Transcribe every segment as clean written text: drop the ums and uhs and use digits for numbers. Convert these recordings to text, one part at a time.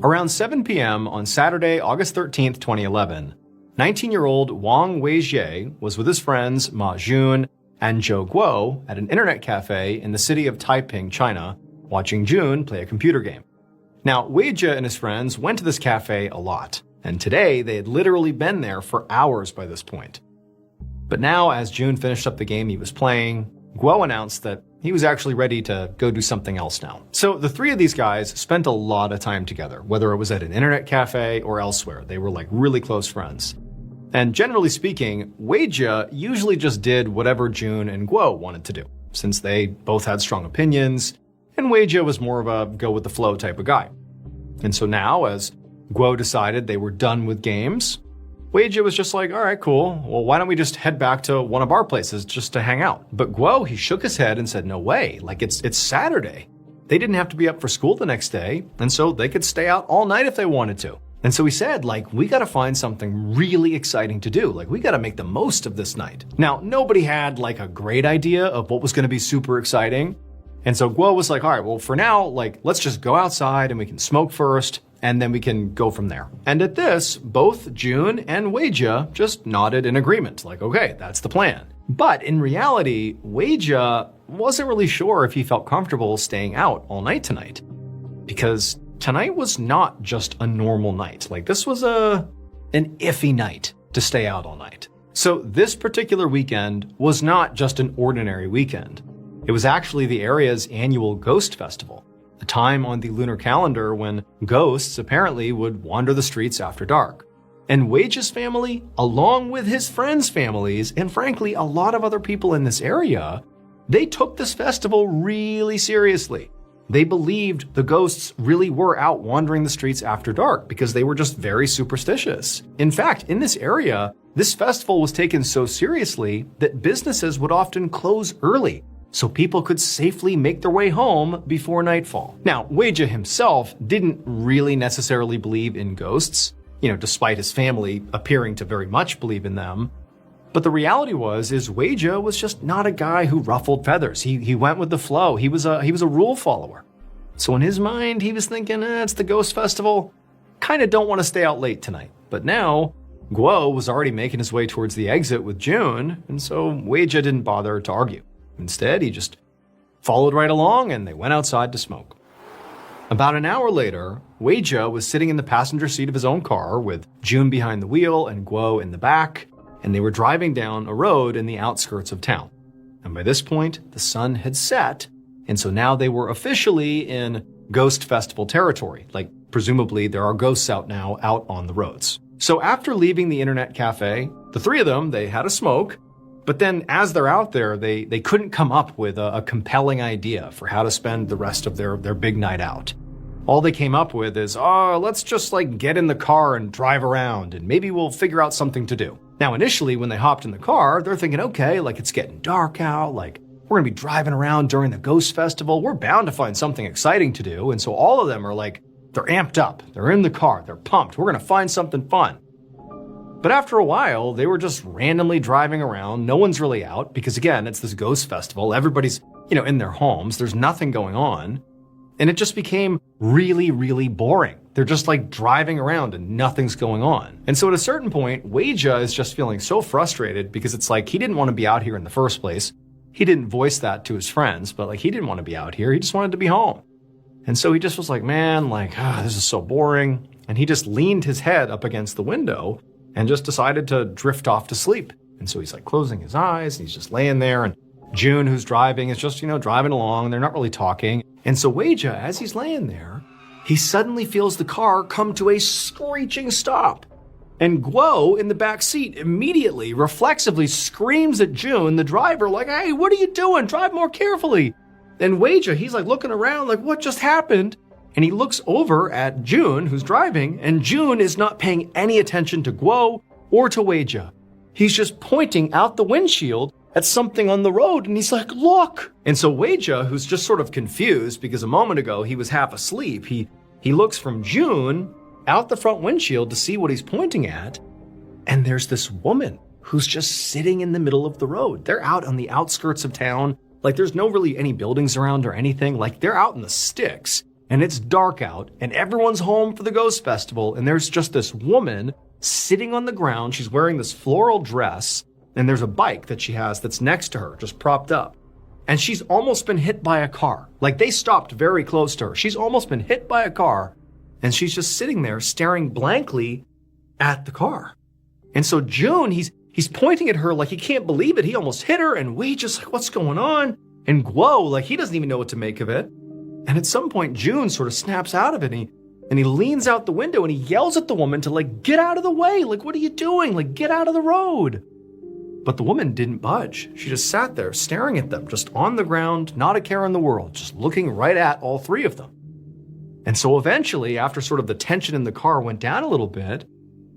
Around 7 p.m. on Saturday, August 13th, 2011, 19-year-old Wang Weijie was with his friends Ma Jun and Zhou Guo at an internet cafe in the city of Taiping, China, watching Jun play a computer game. Now, Weijie and his friends went to this cafe a lot, and today they had literally been there for hours by this point. But now, as Jun finished up the game he was playing, Guo announced that he was actually ready to go do something else now. So the three of these guys spent a lot of time together, whether it was at an internet cafe or elsewhere. They were like really close friends. And generally speaking, Weijie usually just did whatever Jun and Guo wanted to do, since they both had strong opinions, and Weijie was more of a go-with-the-flow type of guy. And so now, as Guo decided they were done with games, Weijie was just like, all right, cool. Well, why don't we just head back to one of our places just to hang out? But Guo, he shook his head and said, no way, like it's Saturday. They didn't have to be up for school the next day, and so they could stay out all night if they wanted to. And so he said, like, we gotta find something really exciting to do. Like, we gotta make the most of this night. Now, nobody had like a great idea of what was gonna be super exciting. And so Guo was like, all right, well, for now, like, let's just go outside and we can smoke first, and then we can go from there. And at this, both Jun and Weijie just nodded in agreement, like, okay, that's the plan. But in reality, Weijie wasn't really sure if he felt comfortable staying out all night tonight. Because tonight was not just a normal night. Like, this was an iffy night to stay out all night. So this particular weekend was not just an ordinary weekend. It was actually the area's annual Ghost Festival, a time on the lunar calendar when ghosts apparently would wander the streets after dark. And Weijie's family, along with his friends' families, and frankly, a lot of other people in this area, they took this festival really seriously. They believed the ghosts really were out wandering the streets after dark because they were just very superstitious. In fact, in this area, this festival was taken so seriously that businesses would often close early so people could safely make their way home before nightfall. Now, Weijie himself didn't really necessarily believe in ghosts, despite his family appearing to very much believe in them. But the reality is Weijie was just not a guy who ruffled feathers. He went with the flow. He was a rule follower. So in his mind, he was thinking, it's the Ghost Festival. Kind of don't want to stay out late tonight. But now, Guo was already making his way towards the exit with Jun, and so Weijie didn't bother to argue. Instead, he just followed right along, and they went outside to smoke. About an hour later, Weijie was sitting in the passenger seat of his own car with Jun behind the wheel and Guo in the back, and they were driving down a road in the outskirts of town. And by this point, the sun had set, and so now they were officially in Ghost Festival territory. Like, presumably there are ghosts out now out on the roads. So after leaving the internet cafe, the three of them, they had a smoke, but then as they're out there, they couldn't come up with a compelling idea for how to spend the rest of their big night out. All they came up with is, let's just get in the car and drive around and maybe we'll figure out something to do. Now, initially, when they hopped in the car, they're thinking, okay, it's getting dark out, we're gonna be driving around during the Ghost Festival, we're bound to find something exciting to do. And so all of them are they're amped up, they're in the car, they're pumped, we're gonna find something fun. But after a while, they were just randomly driving around. No one's really out because, again, it's this Ghost Festival. Everybody's, in their homes. There's nothing going on. And it just became really, really boring. They're just driving around and nothing's going on. And so at a certain point, Weijie is just feeling so frustrated because it's he didn't want to be out here in the first place. He didn't voice that to his friends, but he didn't want to be out here. He just wanted to be home. And so he just was man, this is so boring. And he just leaned his head up against the window and just decided to drift off to sleep. And so he's closing his eyes and he's just laying there, and Jun, who's driving, is just, driving along. They're not really talking. And so Weijie, as he's laying there, he suddenly feels the car come to a screeching stop. And Guo in the back seat immediately, reflexively screams at Jun, the driver, hey, what are you doing? Drive more carefully. And Weijie, he's looking around what just happened? And he looks over at Jun, who's driving, and Jun is not paying any attention to Guo or to Weijie. He's just pointing out the windshield at something on the road, and he's look! And so Weijie, who's just sort of confused because a moment ago he was half asleep, he looks from Jun out the front windshield to see what he's pointing at, and there's this woman who's just sitting in the middle of the road. They're out on the outskirts of town. There's no really any buildings around or anything. They're out in the sticks. and it's dark out, and everyone's home for the Ghost Festival, and there's just this woman sitting on the ground. She's wearing this floral dress, and there's a bike that she has that's next to her, just propped up. And she's almost been hit by a car. Like, they stopped very close to her. She's almost been hit by a car, and she's just sitting there staring blankly at the car. And so June, he's pointing at her like he can't believe it. He almost hit her, and Wei just like, what's going on? And Guo, like, he doesn't even know what to make of it. And at some point, June sort of snaps out of it, and he leans out the window and he yells at the woman to, like, get out of the way. Like, what are you doing? Like, get out of the road. But the woman didn't budge. She just sat there staring at them, just on the ground, not a care in the world, just looking right at all three of them. And so eventually, after sort of the tension in the car went down a little bit,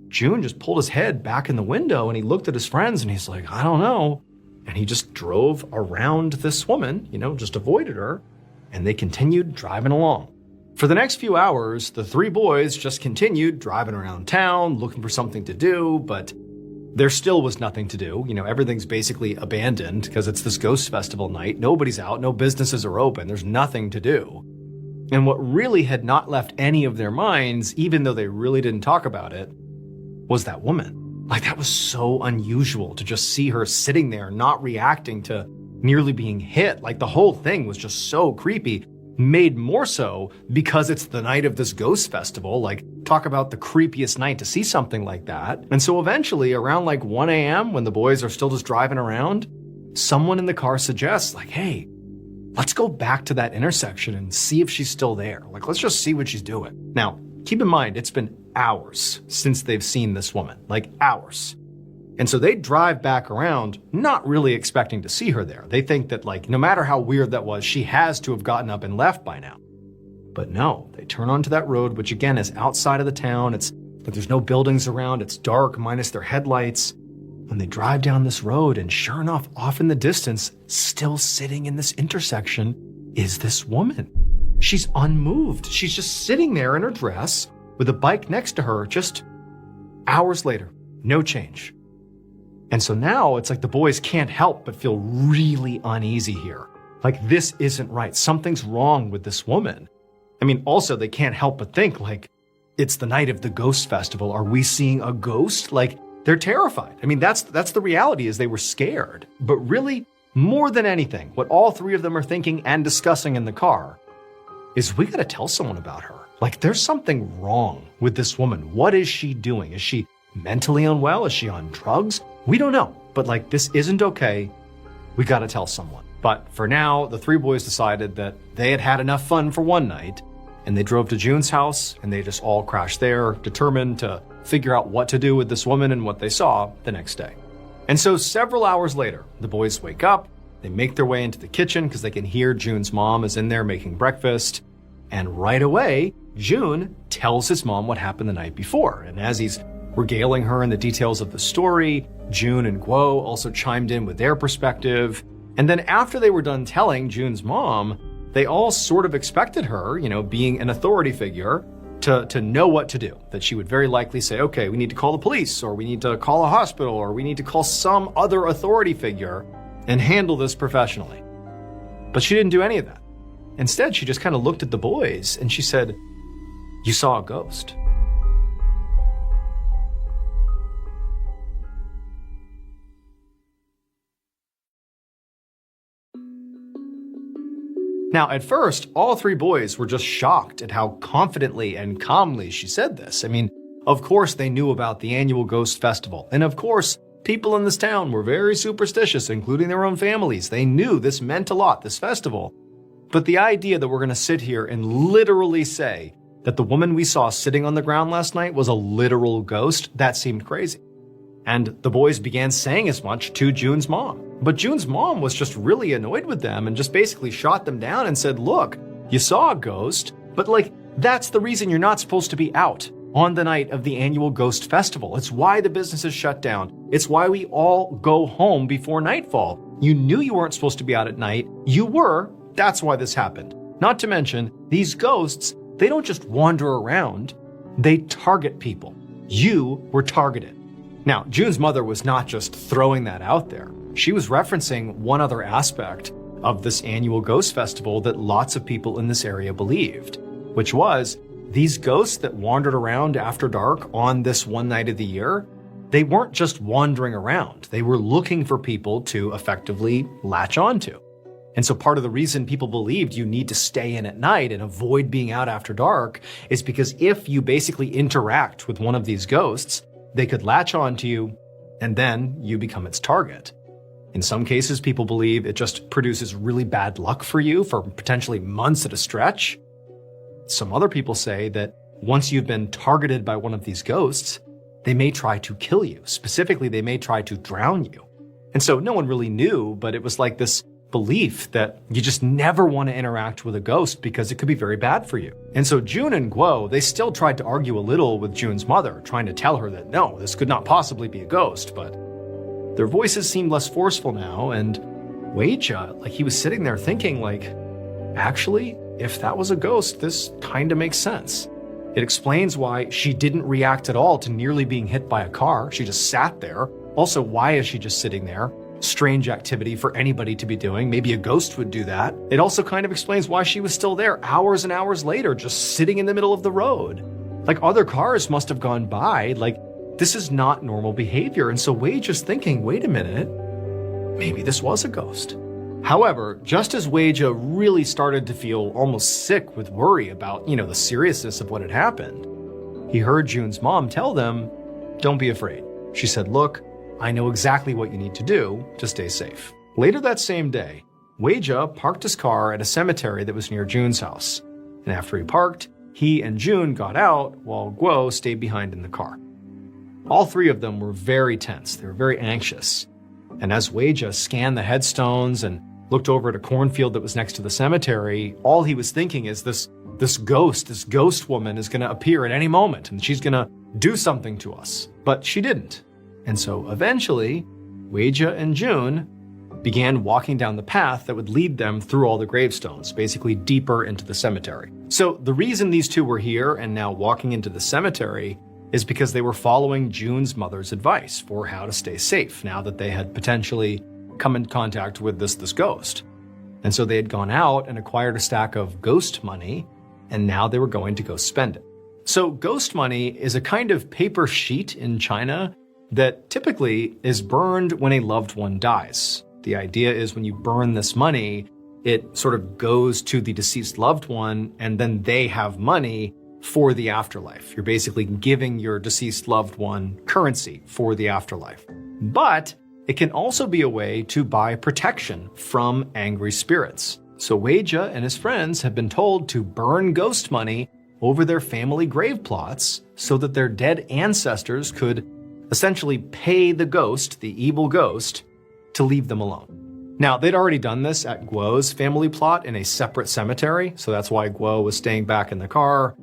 June just pulled his head back in the window and he looked at his friends and he's like, I don't know. And he just drove around this woman, just avoided her, and they continued driving along. For the next few hours, the three boys just continued driving around town, looking for something to do, but there still was nothing to do. Everything's basically abandoned because it's this Ghost Festival night. Nobody's out, no businesses are open, there's nothing to do. And what really had not left any of their minds, even though they really didn't talk about it, was that woman. Like, that was so unusual to just see her sitting there, not reacting to nearly being hit. Like, the whole thing was just so creepy, made more so because it's the night of this Ghost Festival. Like, talk about the creepiest night to see something like that. And so eventually, around like 1 a.m., when the boys are still just driving around, someone in the car suggests, like, hey, let's go back to that intersection and see if she's still there. Like, let's just see what she's doing. Now, keep in mind, it's been hours since they've seen this woman, like hours. And so they drive back around, not really expecting to see her there. They think that, like, no matter how weird that was, she has to have gotten up and left by now. But no, they turn onto that road, which again is outside of the town. It's like there's no buildings around. It's dark, minus their headlights. And they drive down this road, and sure enough, off in the distance, still sitting in this intersection, is this woman. She's unmoved. She's just sitting there in her dress with a bike next to her, just hours later, no change. And so now it's like the boys can't help but feel really uneasy here. Like, this isn't right. Something's wrong with this woman. I mean, also they can't help but think, like, it's the night of the Ghost Festival. Are we seeing a ghost? Like, they're terrified. I mean, that's the reality, is they were scared. But really, more than anything, what all three of them are thinking and discussing in the car is, we gotta tell someone about her. Like, there's something wrong with this woman. What is she doing? Is she mentally unwell? Is she on drugs? We don't know, but like, this isn't okay. We gotta tell someone. But for now, the three boys decided that they had had enough fun for one night, and they drove to June's house, and they just all crashed there, determined to figure out what to do with this woman and what they saw the next day. And so several hours later, the boys wake up, they make their way into the kitchen because they can hear June's mom is in there making breakfast, and right away, June tells his mom what happened the night before. And as he's regaling her in the details of the story, June and Guo also chimed in with their perspective. And then after they were done telling June's mom, they all sort of expected her, being an authority figure, to know what to do. That she would very likely say, okay, we need to call the police, or we need to call a hospital, or we need to call some other authority figure and handle this professionally. But she didn't do any of that. Instead, she just kind of looked at the boys and she said, you saw a ghost. Now, at first, all three boys were just shocked at how confidently and calmly she said this. I mean, of course they knew about the annual Ghost Festival. And of course, people in this town were very superstitious, including their own families. They knew this meant a lot, this festival. But the idea that we're going to sit here and literally say that the woman we saw sitting on the ground last night was a literal ghost, that seemed crazy. And the boys began saying as much to June's mom. But June's mom was just really annoyed with them and just basically shot them down and said, look, you saw a ghost, but like, that's the reason you're not supposed to be out on the night of the annual Ghost Festival. It's why the business is shut down. It's why we all go home before nightfall. You knew you weren't supposed to be out at night. You were. That's why this happened. Not to mention, these ghosts, they don't just wander around. They target people. You were targeted. Now, June's mother was not just throwing that out there. She was referencing one other aspect of this annual Ghost Festival that lots of people in this area believed. which was these ghosts that wandered around after dark on this one night of the year, they weren't just wandering around. They were looking for people to effectively latch onto. And so part of the reason people believed you need to stay in at night and avoid being out after dark is because if you basically interact with one of these ghosts, they could latch onto you and then you become its target. In some cases, people believe it just produces really bad luck for you for potentially months at a stretch. Some other people say that once you've been targeted by one of these ghosts, they may try to kill you. Specifically, they may try to drown you. And so no one really knew, but it was like this belief that you just never want to interact with a ghost because it could be very bad for you. And so June and Guo, they still tried to argue a little with June's mother, trying to tell her that no, this could not possibly be a ghost, but their voices seemed less forceful now, and Weijia, he was sitting there thinking actually, if that was a ghost, this kind of makes sense. It explains why she didn't react at all to nearly being hit by a car. She just sat there. Also, why is she just sitting there? Strange activity for anybody to be doing. Maybe a ghost would do that. It also kind of explains why she was still there hours and hours later, just sitting in the middle of the road. Other cars must have gone by. This is not normal behavior. And so Wei just thinking, wait a minute, maybe this was a ghost. However, just as Weijia really started to feel almost sick with worry about, the seriousness of what had happened, he heard June's mom tell them, don't be afraid. She said, look, I know exactly what you need to do to stay safe. Later that same day, Weijia parked his car at a cemetery that was near June's house. And after he parked, he and June got out while Guo stayed behind in the car. All three of them were very tense. They were very anxious. And as Weijia scanned the headstones and looked over at a cornfield that was next to the cemetery, all he was thinking is this ghost woman is going to appear at any moment and she's going to do something to us. But she didn't. And so eventually, Weijia and June began walking down the path that would lead them through all the gravestones, basically deeper into the cemetery. So the reason these two were here and now walking into the cemetery is because they were following June's mother's advice for how to stay safe now that they had potentially come in contact with this ghost. And so they had gone out and acquired a stack of ghost money, and now they were going to go spend it. So ghost money is a kind of paper sheet in China that typically is burned when a loved one dies. The idea is when you burn this money, it sort of goes to the deceased loved one, and then they have money for the afterlife. You're basically giving your deceased loved one currency for the afterlife. But it can also be a way to buy protection from angry spirits. So Weijia and his friends have been told to burn ghost money over their family grave plots so that their dead ancestors could essentially pay the ghost, the evil ghost, to leave them alone. Now, they'd already done this at Guo's family plot in a separate cemetery, so that's why Guo was staying back in the car,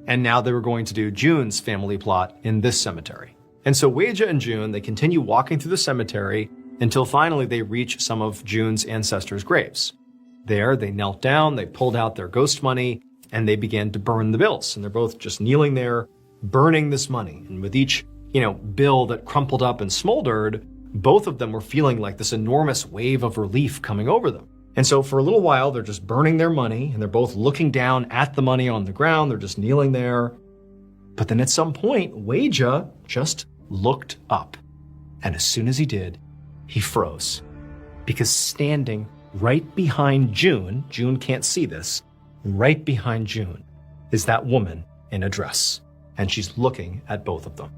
and now they were going to do June's family plot in this cemetery. And so Weijia and June, they continue walking through the cemetery until finally they reach some of June's ancestors' graves. There, they knelt down, they pulled out their ghost money, and they began to burn the bills. And they're both just kneeling there, burning this money. And with each, bill that crumpled up and smoldered, both of them were feeling like this enormous wave of relief coming over them. And so for a little while, they're just burning their money, and they're both looking down at the money on the ground. They're just kneeling there. But then at some point, Weijia just looked up. And as soon as he did, he froze. Because standing right behind June can't see this, right behind June is that woman in a dress. And she's looking at both of them.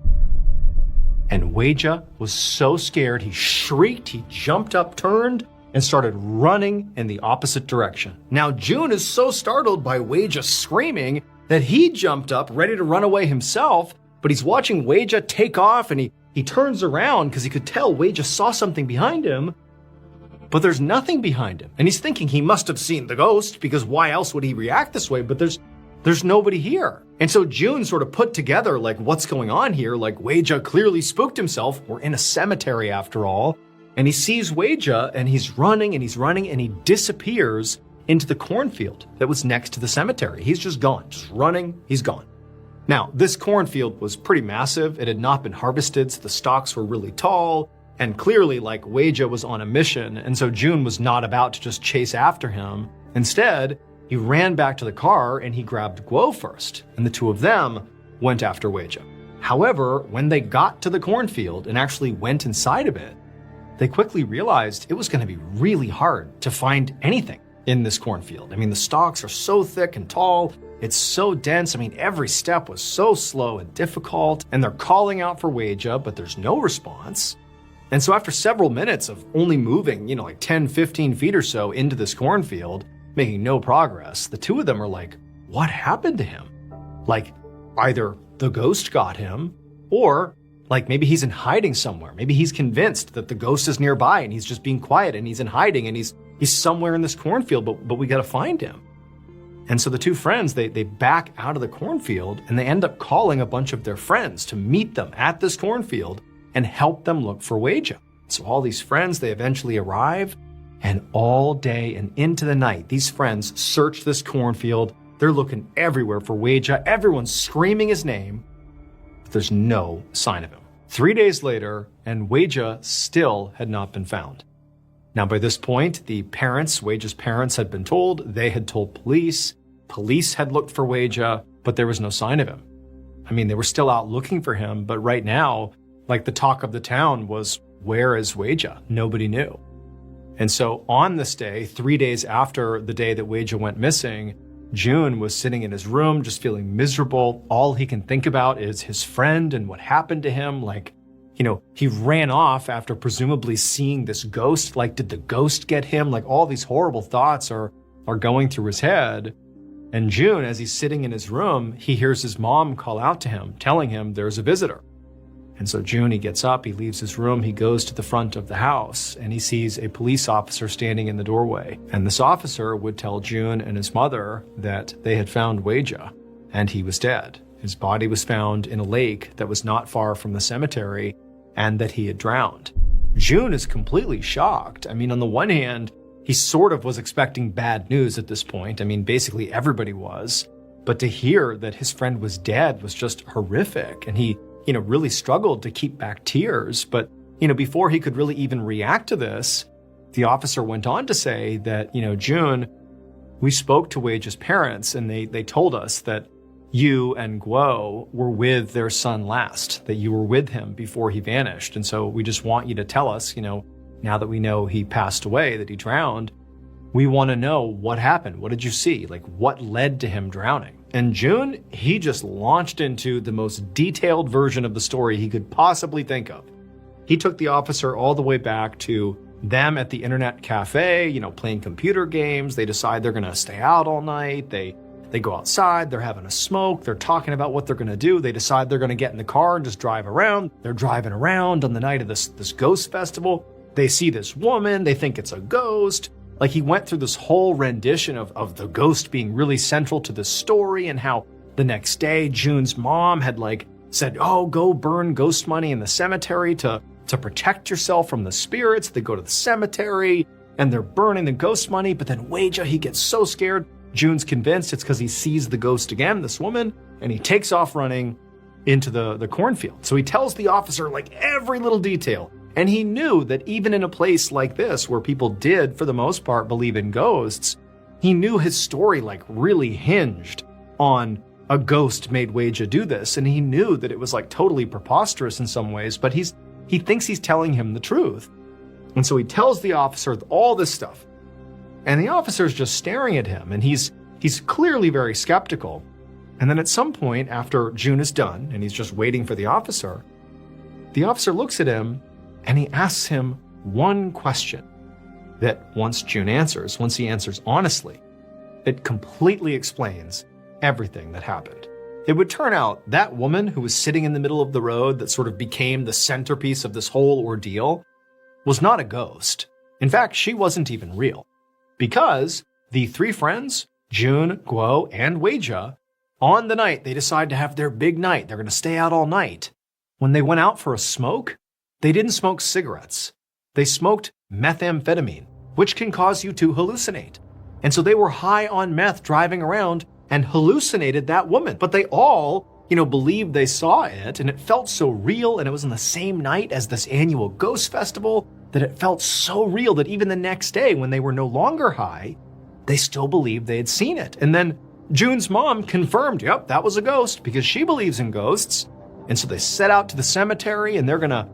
And Weijia was so scared, he shrieked, he jumped up, turned, and started running in the opposite direction. Now June is so startled by Weijia screaming that he jumped up, ready to run away himself, but he's watching Weijia take off, and he turns around because he could tell Weijia saw something behind him, but there's nothing behind him. And he's thinking he must have seen the ghost, because why else would he react this way? But there's nobody here. And so June sort of put together, what's going on here? Weijia clearly spooked himself. We're in a cemetery after all. And he sees Weijia, and he's running, and he disappears into the cornfield that was next to the cemetery. He's just gone, just running, he's gone. Now, this cornfield was pretty massive. It had not been harvested, so the stalks were really tall. And clearly, Weijia was on a mission, and so June was not about to just chase after him. Instead, he ran back to the car and he grabbed Guo first, and the two of them went after Weijia. However, when they got to the cornfield and actually went inside of it, they quickly realized it was going to be really hard to find anything in this cornfield. I mean, the stalks are so thick and tall, it's so dense. I mean, every step was so slow and difficult, and they're calling out for Weijia, but there's no response. And so after several minutes of only moving, like 10, 15 feet or so into this cornfield, making no progress, the two of them are like, what happened to him? Like, either the ghost got him, or like maybe he's in hiding somewhere. Maybe he's convinced that the ghost is nearby and he's just being quiet and he's in hiding and he's somewhere in this cornfield, but we got to find him. And so the two friends, they back out of the cornfield and they end up calling a bunch of their friends to meet them at this cornfield and help them look for Weijia. So all these friends, they eventually arrive, and all day and into the night, these friends search this cornfield. They're looking everywhere for Weijia. Everyone's screaming his name, but there's no sign of him. 3 days later, and Weijia still had not been found. Now, by this point, the parents, Weijia's parents, had been told. They had told police. Police had looked for Weijia, but there was no sign of him. I mean, they were still out looking for him, but right now, like the talk of the town was, where is Weijia? Nobody knew. And so on this day, 3 days after the day that Weijia went missing, Jun was sitting in his room just feeling miserable. All he can think about is his friend and what happened to him. Like, he ran off after presumably seeing this ghost. Like, did the ghost get him? Like, all these horrible thoughts are going through his head. And Jun, as he's sitting in his room, he hears his mom call out to him, telling him there's a visitor. And so Jun, he gets up, he leaves his room, he goes to the front of the house, and he sees a police officer standing in the doorway. And this officer would tell Jun and his mother that they had found Weijia, and he was dead. His body was found in a lake that was not far from the cemetery, and that he had drowned. Jun is completely shocked. I mean, on the one hand, he sort of was expecting bad news at this point. I mean, basically everybody was. But to hear that his friend was dead was just horrific, and he really struggled to keep back tears. But, before he could really even react to this, the officer went on to say that, Jun, we spoke to Weijia's parents and they told us that you and Guo were with their son last, that you were with him before he vanished. And so we just want you to tell us, now that we know he passed away, that he drowned, we want to know what happened. What did you see? Like, what led to him drowning? And Jun, he just launched into the most detailed version of the story he could possibly think of. He took the officer all the way back to them at the internet cafe, playing computer games. They decide they're going to stay out all night. They go outside, they're having a smoke, they're talking about what they're going to do. They decide they're going to get in the car and just drive around. They're driving around on the night of this ghost festival. They see this woman, they think it's a ghost. Like, he went through this whole rendition of the ghost being really central to the story, and how the next day Jun's mom had said, oh, go burn ghost money in the cemetery to protect yourself from the spirits. They go to the cemetery and they're burning the ghost money, but then Weijia, he gets so scared. Jun's convinced it's because he sees the ghost again, this woman, and he takes off running into the cornfield. So he tells the officer every little detail. And he knew that even in a place like this, where people did, for the most part, believe in ghosts, he knew his story really hinged on a ghost made Weijia do this. And he knew that it was totally preposterous in some ways, but he thinks he's telling him the truth. And so he tells the officer all this stuff. And the officer's just staring at him, and he's clearly very skeptical. And then at some point, after Jun is done, and he's just waiting for the officer looks at him, and he asks him one question that once he answers honestly, it completely explains everything that happened. It would turn out that woman who was sitting in the middle of the road that sort of became the centerpiece of this whole ordeal was not a ghost. In fact, she wasn't even real. Because the three friends, Jun, Guo, and Weijia, on the night they decide to have their big night, they're going to stay out all night. When they went out for a smoke, they didn't smoke cigarettes. They smoked methamphetamine, which can cause you to hallucinate. And so they were high on meth driving around and hallucinated that woman. But they all, believed they saw it, and it felt so real, and it was on the same night as this annual ghost festival that it felt so real that even the next day, when they were no longer high, they still believed they had seen it. And then June's mom confirmed, yep, that was a ghost, because she believes in ghosts. And so they set out to the cemetery, and they're gonna,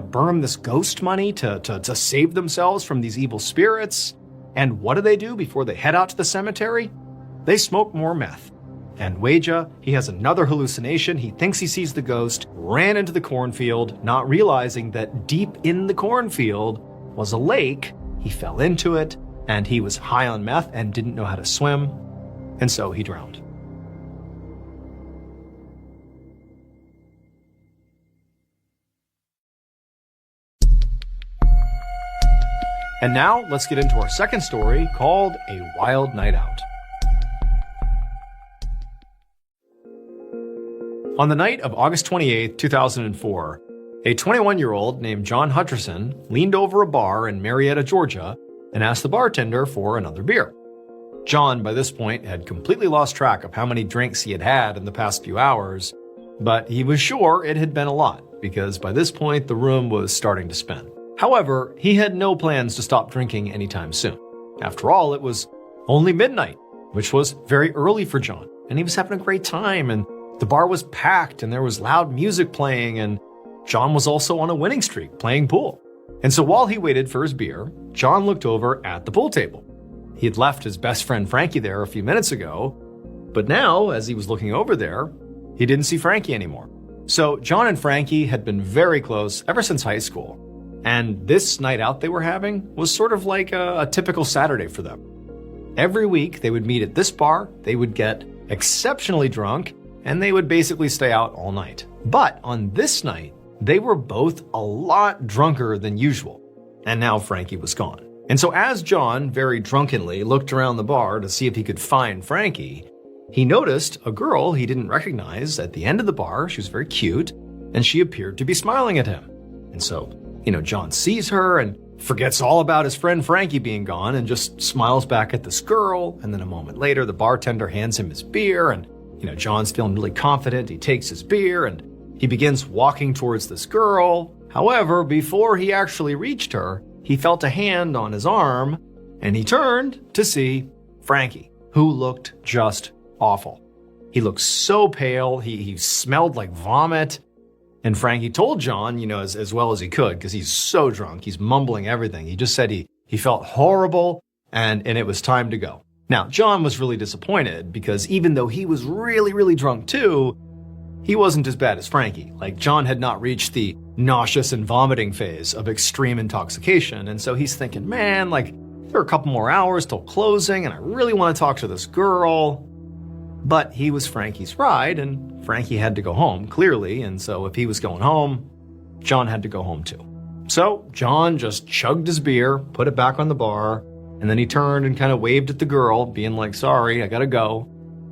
burn this ghost money to save themselves from these evil spirits. And what do before they head out to the cemetery? They smoke more meth. And Weijia, he has another hallucination. He thinks he sees the ghost, ran into the cornfield, not realizing that deep in the cornfield was a lake. He fell into it, and he was high on meth and didn't know how to swim, and so he drowned. And now let's get into our second story called A Wild Night Out. On the night of August 28, 2004, a 21-year-old named John Hutcherson leaned over a bar in Marietta, Georgia, and asked the bartender for another beer. John, by this point, had completely lost track of how many drinks he had had in the past few hours, but he was sure it had been a lot, because by this point the room was starting to spin. However, he had no plans to stop drinking anytime soon. After all, it was only midnight, which was very early for John, and he was having a great time, and the bar was packed, and there was loud music playing, and John was also on a winning streak, playing pool. And so while he waited for his beer, John looked over at the pool table. He had left his best friend Frankie there a few minutes ago, but now, as he was looking over there, he didn't see Frankie anymore. So John and Frankie had been very close ever since high school, and this night out they were having was sort of like a typical Saturday for them. Every week they would meet at this bar, they would get exceptionally drunk, and they would basically stay out all night. But on this night, they were both a lot drunker than usual, and now Frankie was gone. And so as John very drunkenly looked around the bar to see if he could find Frankie, he noticed a girl he didn't recognize at the end of the bar. She was very cute, and she appeared to be smiling at him. And so, John sees her and forgets all about his friend Frankie being gone and just smiles back at this girl. And then a moment later, the bartender hands him his beer, and John's feeling really confident. He takes his beer and he begins walking towards this girl. However, before he actually reached her, he felt a hand on his arm, and he turned to see Frankie, who looked just awful. He looked so pale, he smelled like vomit. And Frankie told John, as well as he could, because he's so drunk, he's mumbling everything. He just said he felt horrible, and it was time to go. Now, John was really disappointed, because even though he was really, really drunk too, he wasn't as bad as Frankie. Like, John had not reached the nauseous and vomiting phase of extreme intoxication. And so he's thinking, man, there are a couple more hours till closing, and I really want to talk to this girl. But he was Frankie's ride, and Frankie had to go home, clearly. And so if he was going home, John had to go home too. So John just chugged his beer, put it back on the bar, and then he turned and kind of waved at the girl, being like, sorry, I gotta go.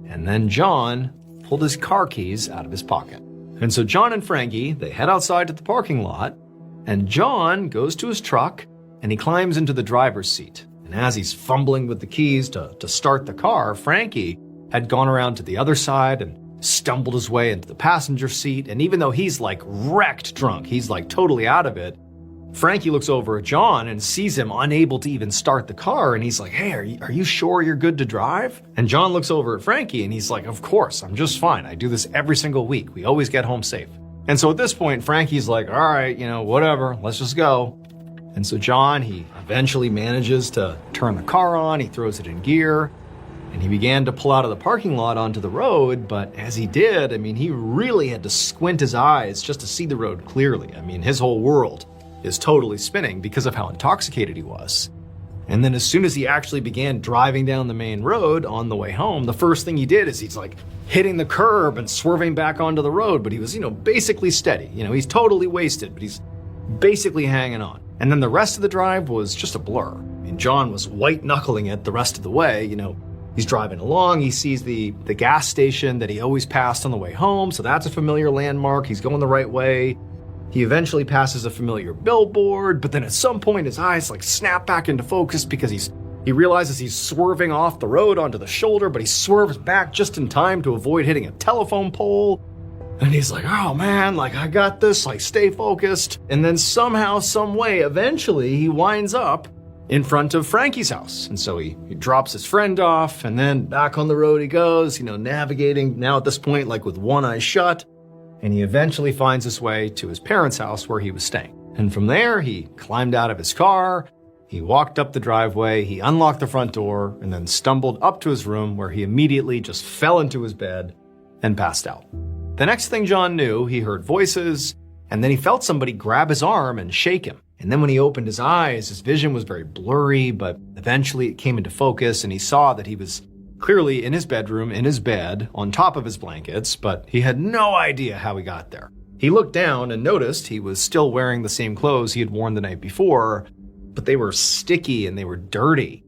And then John pulled his car keys out of his pocket. And so John and Frankie, they head outside to the parking lot, and John goes to his truck and he climbs into the driver's seat. And as he's fumbling with the keys to start the car, Frankie had gone around to the other side and stumbled his way into the passenger seat. And even though he's wrecked drunk, he's totally out of it, Frankie looks over at John and sees him unable to even start the car, and he's like, hey, are you sure you're good to drive? And John looks over at Frankie and he's like, of course, I'm just fine. I do this every single week. We always get home safe. And so at this point, Frankie's like, all right, whatever, let's just go. And so John, he eventually manages to turn the car on, he throws it in gear, and he began to pull out of the parking lot onto the road. But as he did, he really had to squint his eyes just to see the road clearly. His whole world is totally spinning because of how intoxicated he was. And then as soon as he actually began driving down the main road on the way home, the first thing he did is he's hitting the curb and swerving back onto the road, but he was, basically steady. He's totally wasted, but he's basically hanging on. And then the rest of the drive was just a blur. John was white knuckling it the rest of the way. He's driving along, he sees the gas station that he always passed on the way home, so that's a familiar landmark. He's going the right way. He eventually passes a familiar billboard, but then at some point his eyes snap back into focus because he realizes he's swerving off the road onto the shoulder, but he swerves back just in time to avoid hitting a telephone pole. And he's like, oh man, I got this, stay focused. And then somehow, some way, eventually he winds up in front of Frankie's house. And so he drops his friend off, and then back on the road he goes, navigating now at this point, like with one eye shut. And he eventually finds his way to his parents' house where he was staying. And from there, he climbed out of his car, he walked up the driveway, he unlocked the front door, and then stumbled up to his room where he immediately just fell into his bed and passed out. The next thing John knew, he heard voices, and then he felt somebody grab his arm and shake him. And then when he opened his eyes, his vision was very blurry, but eventually it came into focus, and he saw that he was clearly in his bedroom, in his bed, on top of his blankets, but he had no idea how he got there. He looked down and noticed he was still wearing the same clothes he had worn the night before, but they were sticky and they were dirty.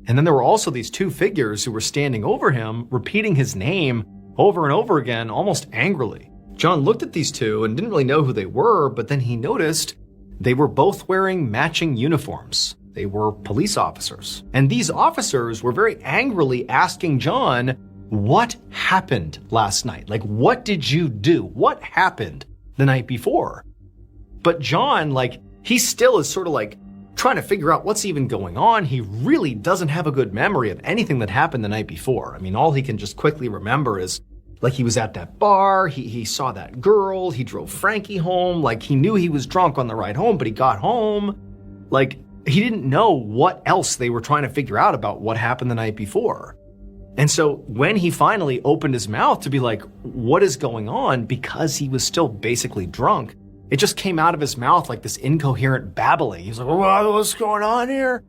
And then there were also these two figures who were standing over him, repeating his name over and over again, almost angrily. John looked at these two and didn't really know who they were, but then he noticed they were both wearing matching uniforms. They were police officers. And these officers were very angrily asking John, what happened last night? Like, what did you do? What happened the night before? But John, he still is sort of trying to figure out what's even going on. He really doesn't have a good memory of anything that happened the night before. I mean, all he can just quickly remember is he was at that bar, he saw that girl, he drove Frankie home, he knew he was drunk on the ride home, but he got home. He didn't know what else they were trying to figure out about what happened the night before. And so when he finally opened his mouth to be like, what is going on? Because he was still basically drunk, it just came out of his mouth like this incoherent babbling. He was like, what's going on here?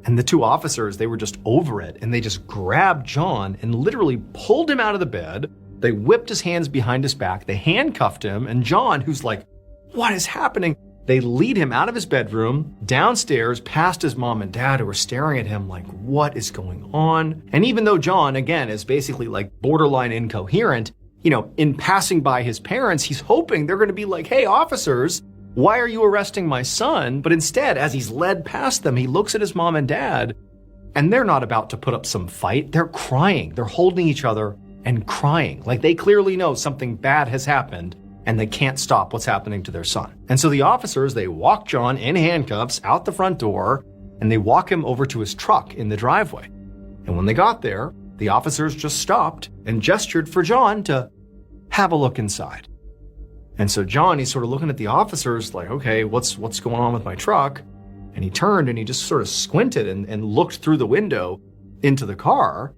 And the two officers, they were just over it, and they just grabbed John and literally pulled him out of the bed. They whipped his hands behind his back, they handcuffed him, and John, who's like, what is happening? They lead him out of his bedroom, downstairs, past his mom and dad, who are staring at him like, what is going on? And even though John, again, is basically borderline incoherent, in passing by his parents, he's hoping they're going to be like, hey, officers, why are you arresting my son? But instead, as he's led past them, he looks at his mom and dad, and they're not about to put up some fight. They're crying. They're holding each other and crying. They clearly know something bad has happened, and they can't stop what's happening to their son. And so the officers, they walk John in handcuffs out the front door, and they walk him over to his truck in the driveway. And when they got there, the officers just stopped and gestured for John to have a look inside. And so John, he's sort of looking at the officers like, okay, what's going on with my truck? And he turned and he just sort of squinted and looked through the window into the car.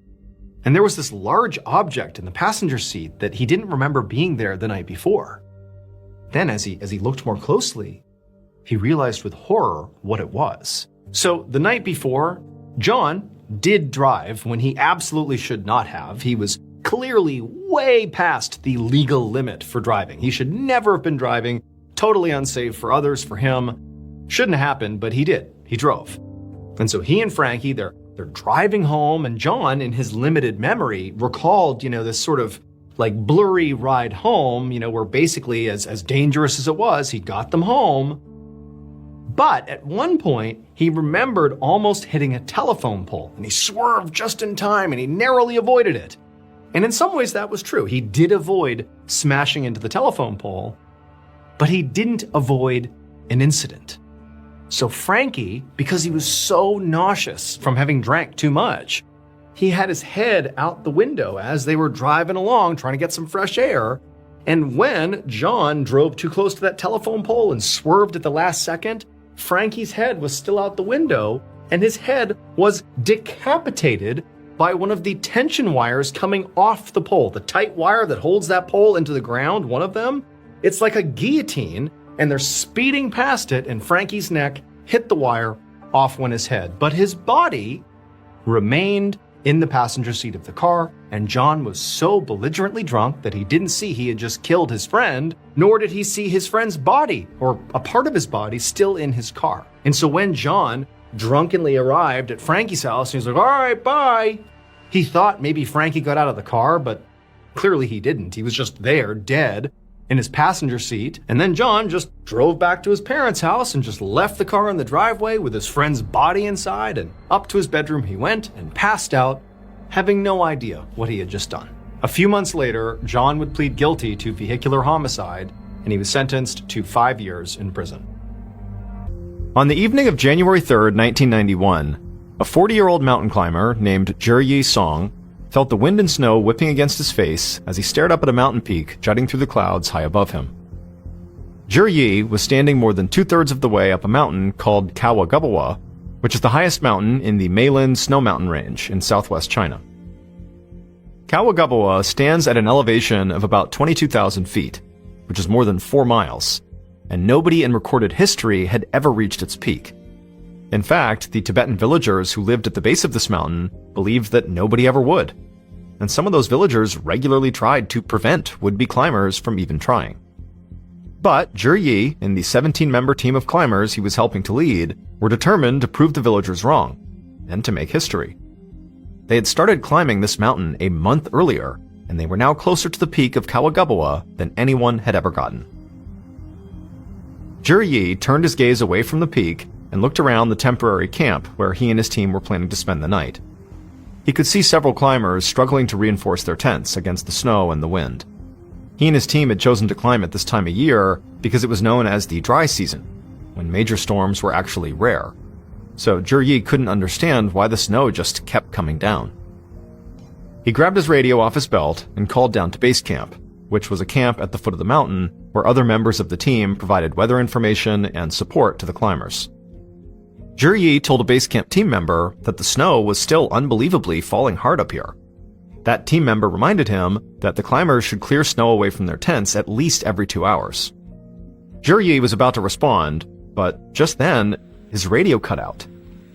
And there was this large object in the passenger seat that he didn't remember being there the night before. Then as he looked more closely, he realized with horror what it was. So the night before, John did drive when he absolutely should not have. He was clearly way past the legal limit for driving. He should never have been driving, totally unsafe for others, for him. Shouldn't have happened, but he did. He drove. And so he and Frankie, they're driving home, and John, in his limited memory, recalled, this sort of blurry ride home, where basically as dangerous as it was, he got them home. But at one point, he remembered almost hitting a telephone pole, and he swerved just in time, and he narrowly avoided it. And in some ways that was true. He did avoid smashing into the telephone pole, but he didn't avoid an incident. So Frankie, because he was so nauseous from having drank too much, he had his head out the window as they were driving along trying to get some fresh air. And when John drove too close to that telephone pole and swerved at the last second, Frankie's head was still out the window, and his head was decapitated by one of the tension wires coming off the pole. The tight wire that holds that pole into the ground, one of them, it's like a guillotine, and they're speeding past it, and Frankie's neck hit the wire, off went his head. But his body remained in the passenger seat of the car, and John was so belligerently drunk that he didn't see he had just killed his friend, nor did he see his friend's body, or a part of his body, still in his car. And so when John drunkenly arrived at Frankie's house, and he was like, all right, bye, he thought maybe Frankie got out of the car, but clearly he didn't. He was just there, dead, in his passenger seat. And then John just drove back to his parents' house and just left the car in the driveway with his friend's body inside, and up to his bedroom he went and passed out, having no idea what he had just done. A few months later, John would plead guilty to vehicular homicide, and he was sentenced to 5 years in prison. On the evening of January 3rd, 1991, a 40-year-old mountain climber named Yi Song felt the wind and snow whipping against his face as he stared up at a mountain peak jutting through the clouds high above him. Yi was standing more than two-thirds of the way up a mountain called Kawa, which is the highest mountain in the Meilan Snow Mountain Range in southwest China. Kawa stands at an elevation of about 22,000 feet, which is more than 4 miles, and nobody in recorded history had ever reached its peak. In fact, the Tibetan villagers who lived at the base of this mountain believed that nobody ever would, and some of those villagers regularly tried to prevent would-be climbers from even trying. But Yi and the 17-member team of climbers he was helping to lead were determined to prove the villagers wrong, and to make history. They had started climbing this mountain a month earlier, and they were now closer to the peak of Kawa than anyone had ever gotten. Yi turned his gaze away from the peak and looked around the temporary camp where he and his team were planning to spend the night. He could see several climbers struggling to reinforce their tents against the snow and the wind. He and his team had chosen to climb at this time of year because it was known as the dry season, when major storms were actually rare. So Yi couldn't understand why the snow just kept coming down. He grabbed his radio off his belt and called down to base camp, which was a camp at the foot of the mountain where other members of the team provided weather information and support to the climbers. Yi told a base camp team member that the snow was still unbelievably falling hard up here. That team member reminded him that the climbers should clear snow away from their tents at least every 2 hours. Yi was about to respond, but just then, his radio cut out,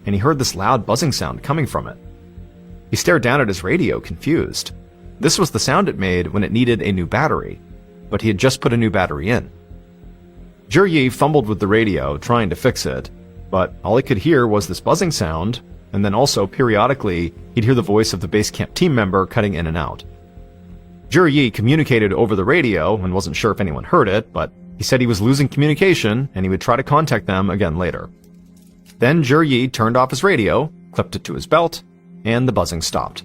and he heard this loud buzzing sound coming from it. He stared down at his radio, confused. This was the sound it made when it needed a new battery, but he had just put a new battery in. Yi fumbled with the radio, trying to fix it, but all he could hear was this buzzing sound, and then also, periodically, he'd hear the voice of the base camp team member cutting in and out. Yi communicated over the radio and wasn't sure if anyone heard it, but he said he was losing communication and he would try to contact them again later. Then Yi turned off his radio, clipped it to his belt, and the buzzing stopped.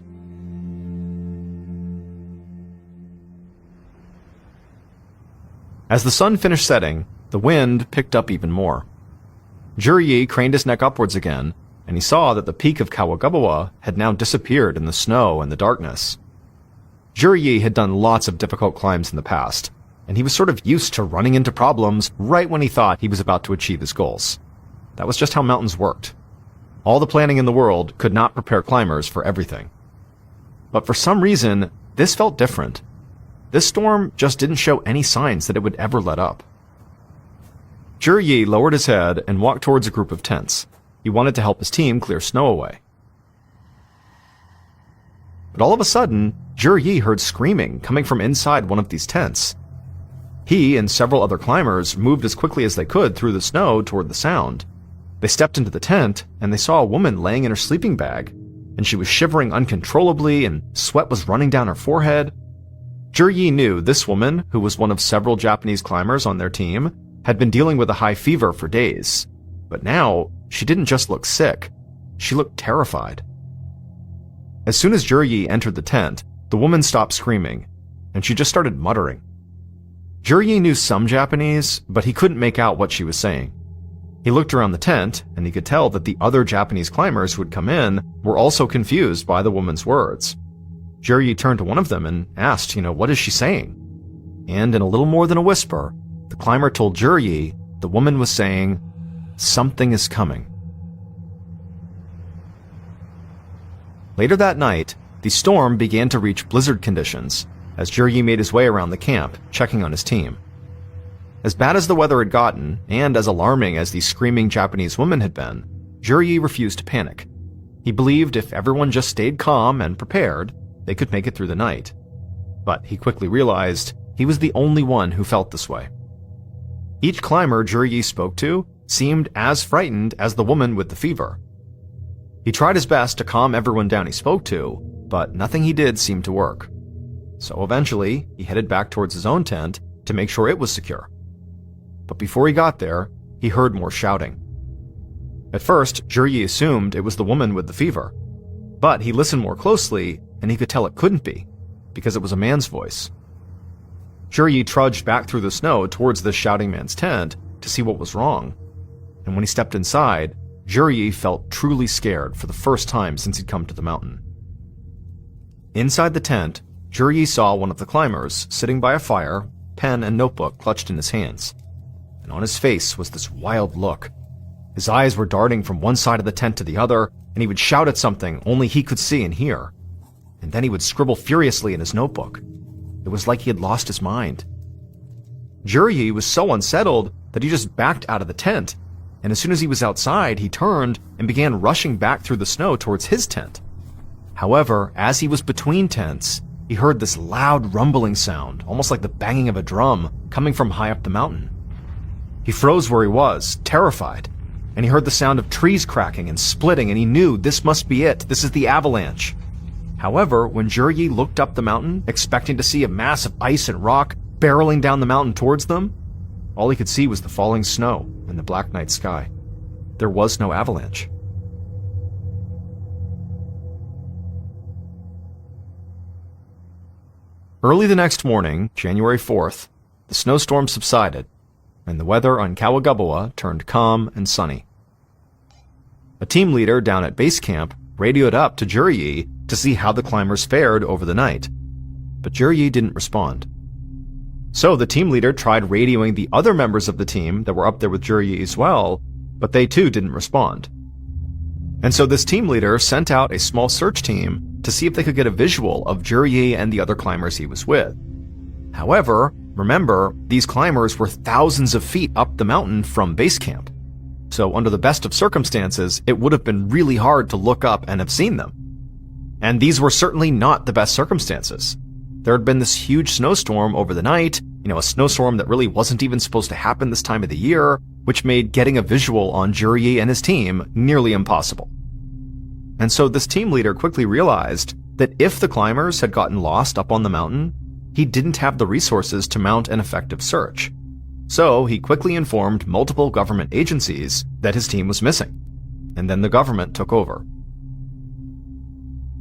As the sun finished setting, the wind picked up even more. Yi craned his neck upwards again, and he saw that the peak of Kawa had now disappeared in the snow and the darkness. Yi had done lots of difficult climbs in the past, and he was sort of used to running into problems right when he thought he was about to achieve his goals. That was just how mountains worked. All the planning in the world could not prepare climbers for everything. But for some reason, this felt different. This storm just didn't show any signs that it would ever let up. Yi lowered his head and walked towards a group of tents. He wanted to help his team clear snow away. But all of a sudden, Yi heard screaming coming from inside one of these tents. He and several other climbers moved as quickly as they could through the snow toward the sound. They stepped into the tent, and they saw a woman laying in her sleeping bag, and she was shivering uncontrollably, and sweat was running down her forehead. Yi knew this woman, who was one of several Japanese climbers on their team, had been dealing with a high fever for days. But now, she didn't just look sick, she looked terrified. As soon as Yi entered the tent, the woman stopped screaming, and she just started muttering. Yi knew some Japanese, but he couldn't make out what she was saying. He looked around the tent, and he could tell that the other Japanese climbers who had come in were also confused by the woman's words. Yi turned to one of them and asked, what is she saying? And in a little more than a whisper, the climber told Yi the woman was saying, "Something is coming." Later that night, the storm began to reach blizzard conditions as Yi made his way around the camp, checking on his team. As bad as the weather had gotten, and as alarming as the screaming Japanese woman had been, Yi refused to panic. He believed if everyone just stayed calm and prepared, they could make it through the night. But he quickly realized he was the only one who felt this way. Each climber Yi spoke to seemed as frightened as the woman with the fever. He tried his best to calm everyone down he spoke to, but nothing he did seemed to work. So eventually, he headed back towards his own tent to make sure it was secure. But before he got there, he heard more shouting. At first, Yi assumed it was the woman with the fever, but he listened more closely and he could tell it couldn't be, because it was a man's voice. Yi trudged back through the snow towards this shouting man's tent to see what was wrong. and when he stepped inside, Zhi felt truly scared for the first time since he'd come to the mountain. Inside the tent, Zhi saw one of the climbers sitting by a fire, pen and notebook clutched in his hands. And on his face was this wild look. His eyes were darting from one side of the tent to the other, and he would shout at something only he could see and hear. And then he would scribble furiously in his notebook. It was like he had lost his mind. Zhi was so unsettled that he just backed out of the tent, and as soon as he was outside, he turned and began rushing back through the snow towards his tent. However, as he was between tents, he heard this loud rumbling sound, almost like the banging of a drum, coming from high up the mountain. He froze where he was, terrified, and he heard the sound of trees cracking and splitting, and he knew this must be it. This is the avalanche. However, when Zhi looked up the mountain, expecting to see a mass of ice and rock barreling down the mountain towards them, all he could see was the falling snow and the black night sky. There was no avalanche. Early the next morning, January 4th, the snowstorm subsided, and the weather on Kawagabawa turned calm and sunny. A team leader down at base camp radioed up to Zhi to see how the climbers fared over the night, but Zhi didn't respond. So the team leader tried radioing the other members of the team that were up there with Zhi as well, but they too didn't respond. And so this team leader sent out a small search team to see if they could get a visual of Zhi and the other climbers he was with. However, remember, these climbers were thousands of feet up the mountain from base camp. So under the best of circumstances, it would have been really hard to look up and have seen them. And these were certainly not the best circumstances. There had been this huge snowstorm over the night, a snowstorm that really wasn't even supposed to happen this time of the year, which made getting a visual on Zhi and his team nearly impossible. And so this team leader quickly realized that if the climbers had gotten lost up on the mountain, he didn't have the resources to mount an effective search. So he quickly informed multiple government agencies that his team was missing, and then the government took over.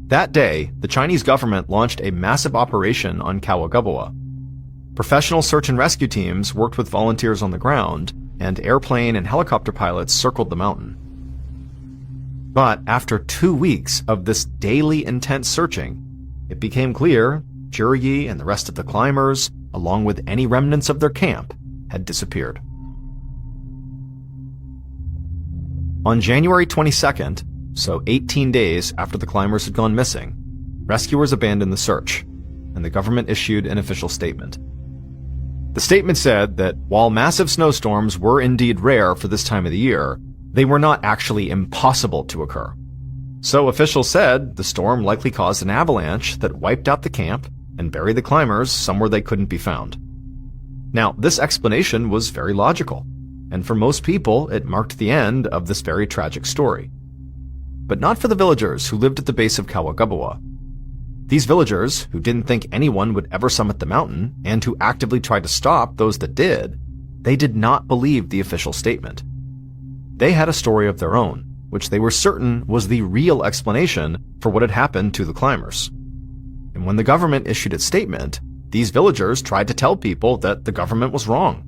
That day, the Chinese government launched a massive operation on Kawagabawa. Professional search and rescue teams worked with volunteers on the ground, and airplane and helicopter pilots circled the mountain. But after 2 weeks of this daily intense searching, it became clear Zhi and the rest of the climbers, along with any remnants of their camp, had disappeared. On January 22nd, so 18 days after the climbers had gone missing, rescuers abandoned the search, and the government issued an official statement. The statement said that while massive snowstorms were indeed rare for this time of the year, they were not actually impossible to occur. So officials said the storm likely caused an avalanche that wiped out the camp and buried the climbers somewhere they couldn't be found. Now, this explanation was very logical, and for most people, it marked the end of this very tragic story. But not for the villagers who lived at the base of Kawagabawa. These villagers, who didn't think anyone would ever summit the mountain, and who actively tried to stop those that did, they did not believe the official statement. They had a story of their own, which they were certain was the real explanation for what had happened to the climbers. And when the government issued its statement, these villagers tried to tell people that the government was wrong.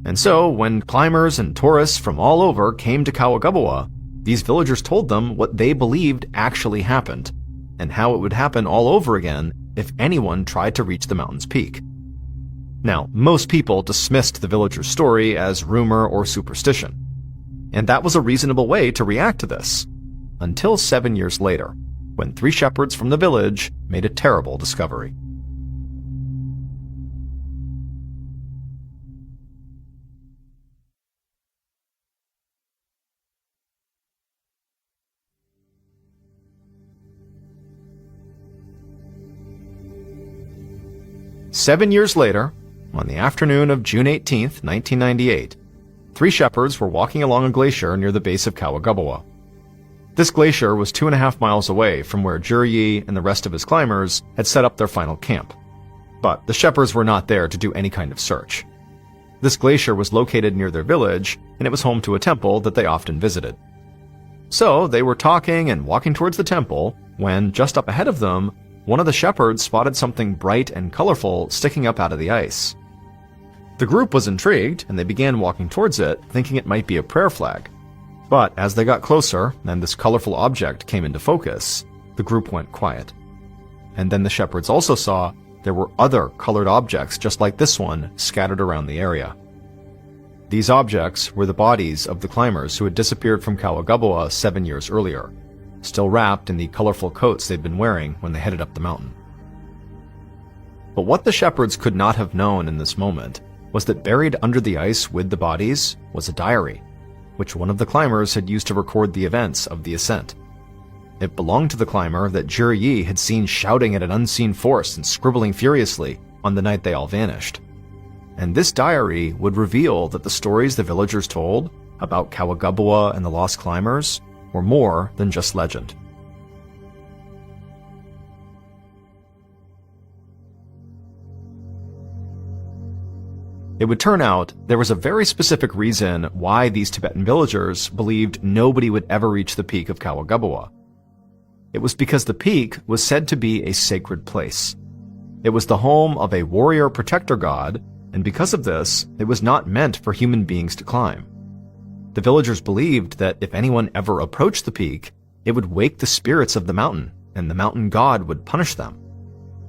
And so, when climbers and tourists from all over came to Kawagabawa, these villagers told them what they believed actually happened, and how it would happen all over again if anyone tried to reach the mountain's peak. Now, most people dismissed the villagers' story as rumor or superstition, and that was a reasonable way to react to this, until 7 years later, when 3 shepherds from the village made a terrible discovery. Seven years later, on the afternoon of June 18, 1998, 3 shepherds were walking along a glacier near the base of Kawagabawa. This glacier was 2.5 miles away from where Zhi and the rest of his climbers had set up their final camp. But the shepherds were not there to do any kind of search. This glacier was located near their village, and it was home to a temple that they often visited. So they were talking and walking towards the temple when, just up ahead of them, one of the shepherds spotted something bright and colorful sticking up out of the ice. The group was intrigued, and they began walking towards it, thinking it might be a prayer flag. But as they got closer, and this colorful object came into focus, the group went quiet. And then the shepherds also saw there were other colored objects just like this one scattered around the area. These objects were the bodies of the climbers who had disappeared from Kawagaboa 7 years earlier, still wrapped in the colorful coats they'd been wearing when they headed up the mountain. But what the shepherds could not have known in this moment was that buried under the ice with the bodies was a diary, which one of the climbers had used to record the events of the ascent. It belonged to the climber that Zhi Yi had seen shouting at an unseen force and scribbling furiously on the night they all vanished. And this diary would reveal that the stories the villagers told about Kawagaboa and the lost climbers were more than just legend. It would turn out there was a very specific reason why these Tibetan villagers believed nobody would ever reach the peak of Kawagaboa. It was because the peak was said to be a sacred place. It was the home of a warrior protector god, and because of this, it was not meant for human beings to climb. The villagers believed that if anyone ever approached the peak, it would wake the spirits of the mountain, and the mountain god would punish them.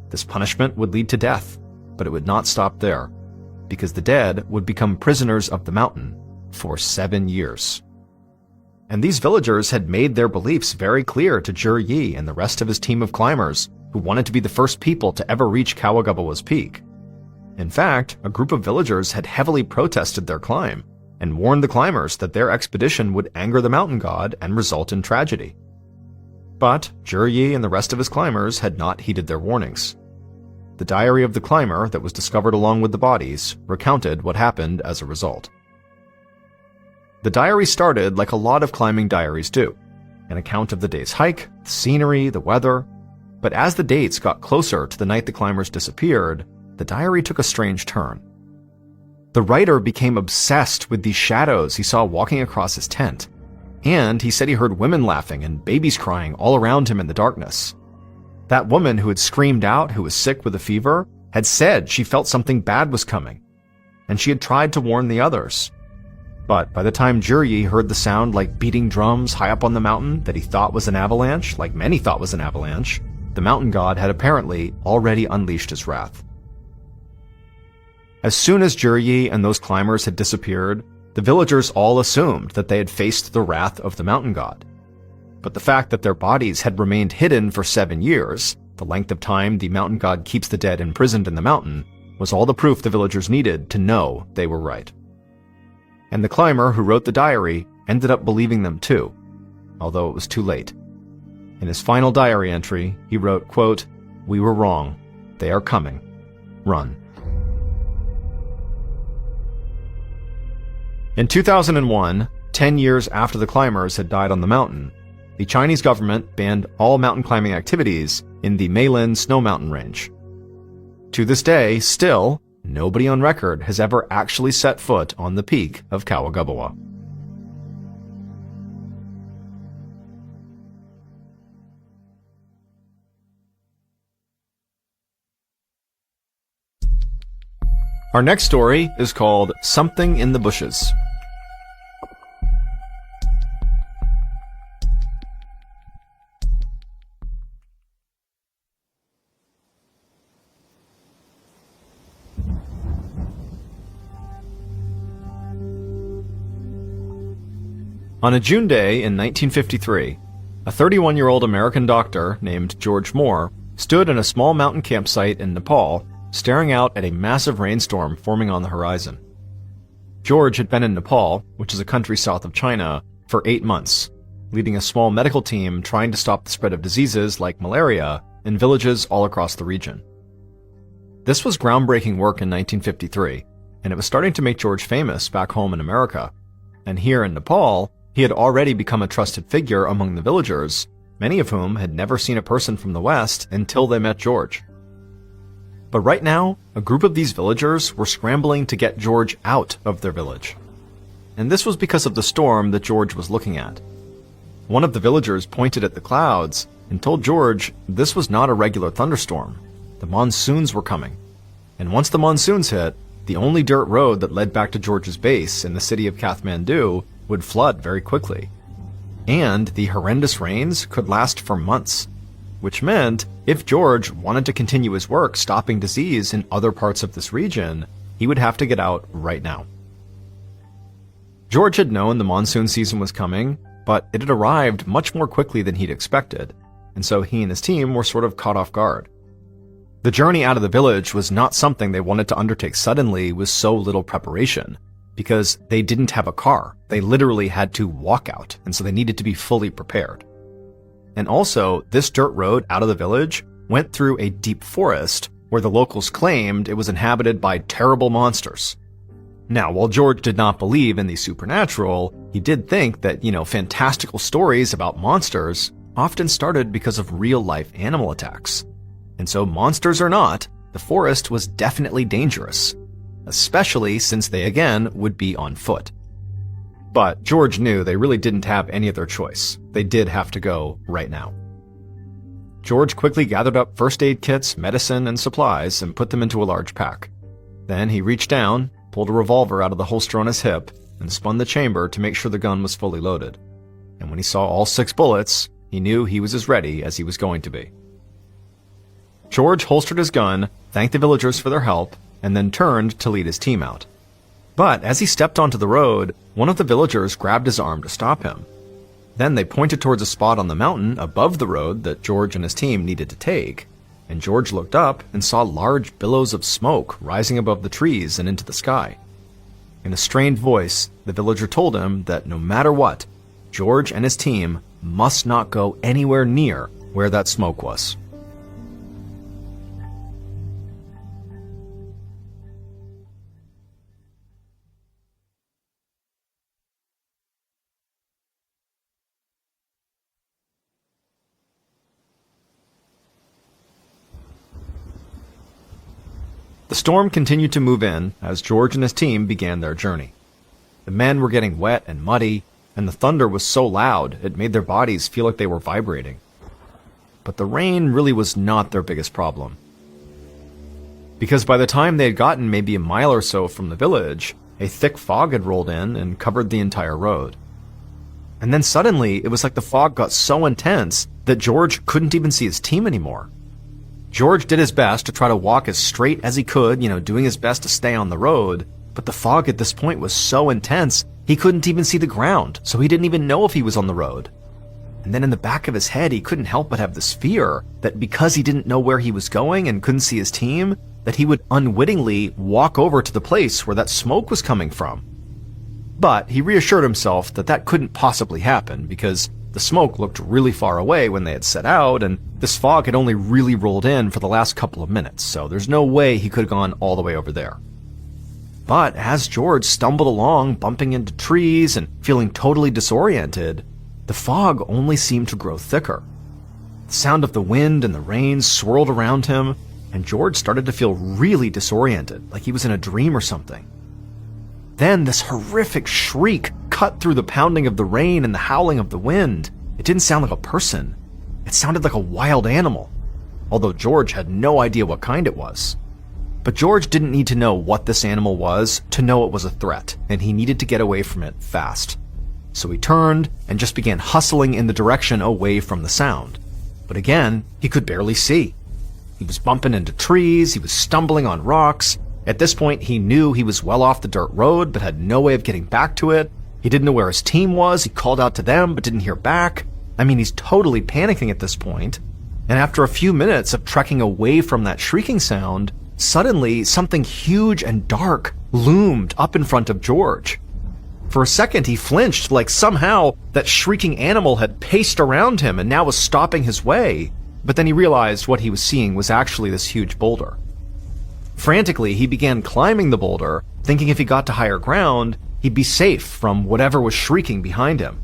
This punishment would lead to death, but it would not stop there, because the dead would become prisoners of the mountain for 7 years. And these villagers had made their beliefs very clear to Zhi Yi and the rest of his team of climbers who wanted to be the first people to ever reach Kawagaboa's peak. In fact, a group of villagers had heavily protested their climb and warned the climbers that their expedition would anger the mountain god and result in tragedy. But Zhi Yi and the rest of his climbers had not heeded their warnings. The diary of the climber that was discovered along with the bodies recounted what happened as a result. The diary started like a lot of climbing diaries do, an account of the day's hike, the scenery, the weather. But as the dates got closer to the night the climbers disappeared, the diary took a strange turn. The writer became obsessed with these shadows he saw walking across his tent, and he said he heard women laughing and babies crying all around him in the darkness. That woman who had screamed out, who was sick with a fever, had said she felt something bad was coming, and she had tried to warn the others. But by the time Zhi Yi heard the sound like beating drums high up on the mountain that he thought was an avalanche, like many thought was an avalanche, the mountain god had apparently already unleashed his wrath. As soon as Zhi Yi and those climbers had disappeared, the villagers all assumed that they had faced the wrath of the mountain god. But the fact that their bodies had remained hidden for 7 years, the length of time the mountain god keeps the dead imprisoned in the mountain, was all the proof the villagers needed to know they were right. And the climber who wrote the diary ended up believing them too, although it was too late. In his final diary entry, he wrote, quote, "We were wrong. They are coming. Run." In 2001, 10 years after the climbers had died on the mountain, the Chinese government banned all mountain climbing activities in the Meilin snow mountain range. To this day, still, nobody on record has ever actually set foot on the peak of Kawagaboa. Our next story is called Something in the Bushes. On a June day in 1953, a 31-year-old American doctor named George Moore stood in a small mountain campsite in Nepal, staring out at a massive rainstorm forming on the horizon. George had been in Nepal, which is a country south of China, for 8 months, leading a small medical team trying to stop the spread of diseases like malaria in villages all across the region. This was groundbreaking work in 1953, and it was starting to make George famous back home in America. And here in Nepal, he had already become a trusted figure among the villagers, many of whom had never seen a person from the West until they met George. But right now, a group of these villagers were scrambling to get George out of their village. And this was because of the storm that George was looking at. One of the villagers pointed at the clouds and told George this was not a regular thunderstorm. The monsoons were coming. And once the monsoons hit, the only dirt road that led back to George's base in the city of Kathmandu would flood very quickly. And the horrendous rains could last for months, which meant if George wanted to continue his work stopping disease in other parts of this region, he would have to get out right now. George had known the monsoon season was coming, but it had arrived much more quickly than he'd expected, and so he and his team were sort of caught off guard. The journey out of the village was not something they wanted to undertake suddenly with so little preparation, because they didn't have a car. They literally had to walk out, and so they needed to be fully prepared. And also, this dirt road out of the village went through a deep forest where the locals claimed it was inhabited by terrible monsters. Now, while George did not believe in the supernatural, he did think that, fantastical stories about monsters often started because of real-life animal attacks. And so, monsters or not, the forest was definitely dangerous, especially since they again would be on foot. But George knew they really didn't have any other choice. They did have to go right now. George quickly gathered up first aid kits, medicine, and supplies and put them into a large pack. Then he reached down, pulled a revolver out of the holster on his hip, and spun the chamber to make sure the gun was fully loaded. And when he saw all 6 bullets, he knew he was as ready as he was going to be. George holstered his gun, thanked the villagers for their help, and then turned to lead his team out. But as he stepped onto the road, one of the villagers grabbed his arm to stop him. Then they pointed towards a spot on the mountain above the road that George and his team needed to take, and George looked up and saw large billows of smoke rising above the trees and into the sky. In a strained voice, the villager told him that no matter what, George and his team must not go anywhere near where that smoke was. The storm continued to move in as George and his team began their journey. The men were getting wet and muddy, and the thunder was so loud it made their bodies feel like they were vibrating. But the rain really was not their biggest problem. Because by the time they had gotten maybe a mile or so from the village, a thick fog had rolled in and covered the entire road. And then suddenly, it was like the fog got so intense that George couldn't even see his team anymore. George did his best to try to walk as straight as he could, doing his best to stay on the road, but the fog at this point was so intense, he couldn't even see the ground, so he didn't even know if he was on the road. And then in the back of his head, he couldn't help but have this fear that because he didn't know where he was going and couldn't see his team, that he would unwittingly walk over to the place where that smoke was coming from. But he reassured himself that that couldn't possibly happen because the smoke looked really far away when they had set out, and this fog had only really rolled in for the last couple of minutes, so there's no way he could have gone all the way over there. But as George stumbled along, bumping into trees and feeling totally disoriented, the fog only seemed to grow thicker. The sound of the wind and the rain swirled around him, and George started to feel really disoriented, like he was in a dream or something. Then this horrific shriek cut through the pounding of the rain and the howling of the wind. It didn't sound like a person. It sounded like a wild animal, although George had no idea what kind it was. But George didn't need to know what this animal was to know it was a threat, and he needed to get away from it fast. So he turned and just began hustling in the direction away from the sound. But again, he could barely see. He was bumping into trees, he was stumbling on rocks. At this point, he knew he was well off the dirt road, but had no way of getting back to it. He didn't know where his team was, he called out to them, but didn't hear back. I mean, he's totally panicking at this point. And after a few minutes of trekking away from that shrieking sound, suddenly something huge and dark loomed up in front of George. For a second, he flinched, like somehow that shrieking animal had paced around him and now was stopping his way. But then he realized what he was seeing was actually this huge boulder. Frantically, he began climbing the boulder, thinking if he got to higher ground, he'd be safe from whatever was shrieking behind him.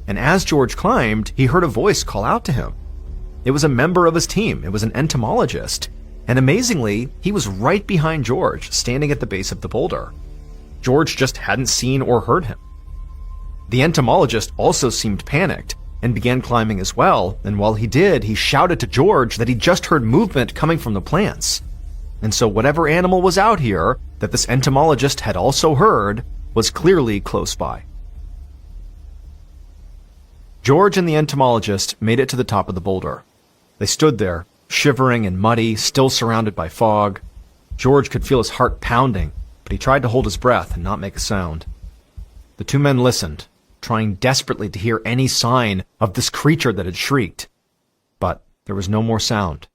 And as George climbed, he heard a voice call out to him. It was a member of his team. It was an entomologist. And amazingly, he was right behind George, standing at the base of the boulder. George just hadn't seen or heard him. The entomologist also seemed panicked and began climbing as well, and while he did, he shouted to George that he just heard movement coming from the plants. And so whatever animal was out here that this entomologist had also heard was clearly close by. George and the entomologist made it to the top of the boulder. They stood there, shivering and muddy, still surrounded by fog. George could feel his heart pounding, but he tried to hold his breath and not make a sound. The two men listened, trying desperately to hear any sign of this creature that had shrieked. But there was no more sound.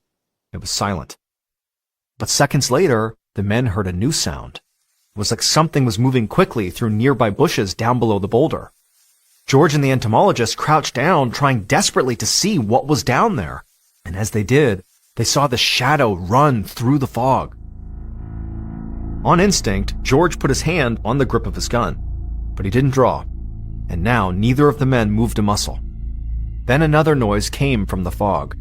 It was silent. But seconds later, the men heard a new sound. It was like something was moving quickly through nearby bushes down below the boulder. George and the entomologist crouched down, trying desperately to see what was down there. And as they did, they saw the shadow run through the fog. On instinct, George put his hand on the grip of his gun, but he didn't draw, and now neither of the men moved a muscle. Then another noise came from the fog.